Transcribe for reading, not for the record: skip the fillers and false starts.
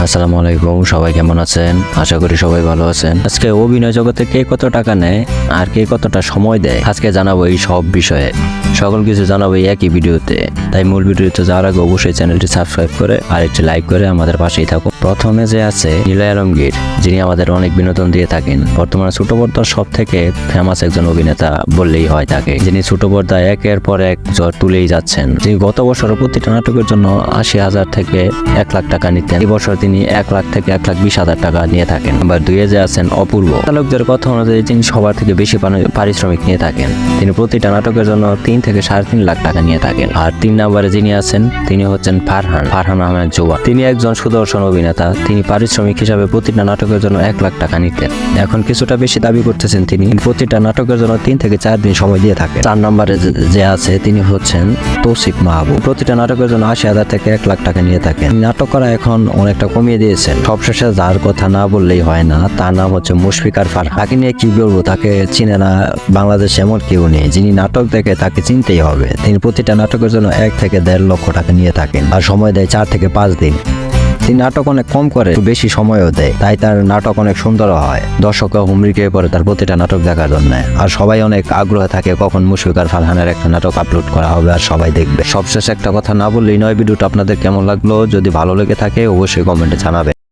আসসালামু আলাইকুম, সবাই কেমন আছেন? আশা করি সবাই ভালো আছেন। আজকে অভিনয় জগতে কে কত টাকা নেয় আর কে কতটা সময় দেয় আজকে জানাবো এই সব বিষয়ে। সকল কিছু জানাবো এই একই ভিডিওতে। তাই মূল ভিডিওতে যাওয়ার আগে অবশ্যই চ্যানেলটি সাবস্ক্রাইব করে আর একটি লাইক করে আমাদের পাশেই থাকুন। প্রথমে যে আছে নীলা আলমগীর, যিনি আমাদের অনেক বিনোদন দিয়ে থাকেন। বর্তমানে ছোট পর্দার সব থেকে ফেমাস একজন অভিনেতা বললেই হয় তাকে, যিনি ছোট পর্দায় একের পর এক জ্বর তুলেই যাচ্ছেন। তিনি গত বছর প্রতিটা নাটকের জন্য 80,000 থেকে 1 লাখ টাকা নিতেন। এই বছর তিনি 1 লাখ থেকে 1,20,000 টাকা নিয়ে থাকেন। আবার দুইয়ে যে আছেন অপূর্ব, চালকদের কথা অনুযায়ী তিনি সবার থেকে বেশি পারিশ্রমিক নিয়ে থাকেন। তিনি প্রতিটা নাটকের জন্য 3 থেকে 3.5 লাখ টাকা নিয়ে থাকেন। আর 3 নম্বরে যিনি আছেন তিনি হচ্ছেন ফারহান আহমেদ জোয়া। তিনি একজন সুদর্শন অভিনেতা। তিনি পারিশ্রমিক হিসাবে প্রতিটা নাটকের জন্য 1 লাখ টাকা নিতেন। এখন কিছুটা বেশি দাবি করতেছেন তিনি প্রতিটা নাটকের জন্য 3 থেকে 4 দিন সময় দিয়ে থাকেন। 4 নম্বরে যে আছে তিনি হচ্ছেন তৌসিফ মাহবুব। প্রতিটা নাটকের জন্য 80,000 থেকে 1 লাখ টাকা নিয়ে থাকেন। নাটক করা এখন অনেকটা কমিয়ে দিয়েছেন। সবশেষে যার কথা না বললেই হয় না, তার নাম হচ্ছে মুশফিকার ফারহান। তাকে নিয়ে কি বলবো, তাকে চিনে না বাংলাদেশে এমন কেউ নেই। যিনি নাটক দেখে তাকে চিনতেই হবে। তিনি প্রতিটা নাটকের জন্য 1 থেকে 1.5 লক্ষ টাকা নিয়ে থাকেন আর সময় দেয় 4 থেকে 5 দিন। তিনি নাটক অনেক কম করে, বেশি সময়ও দেয়, তাই তার নাটক অনেক সুন্দরও হয়। দর্শকরা হুমড়ি খেয়ে পড়ে তার প্রতিটা নাটক দেখার জন্য। আর সবাই অনেক আগ্রহ থাকে কখন মুশফিকার ফারহানের একটা নাটক আপলোড করা হবে আর সবাই দেখবে। সবশেষে একটা কথা না বললেই নয়, ভিডিওটা আপনাদের কেমন লাগলো? যদি ভালো লেগে থাকে অবশ্যই কমেন্টে জানাবেন।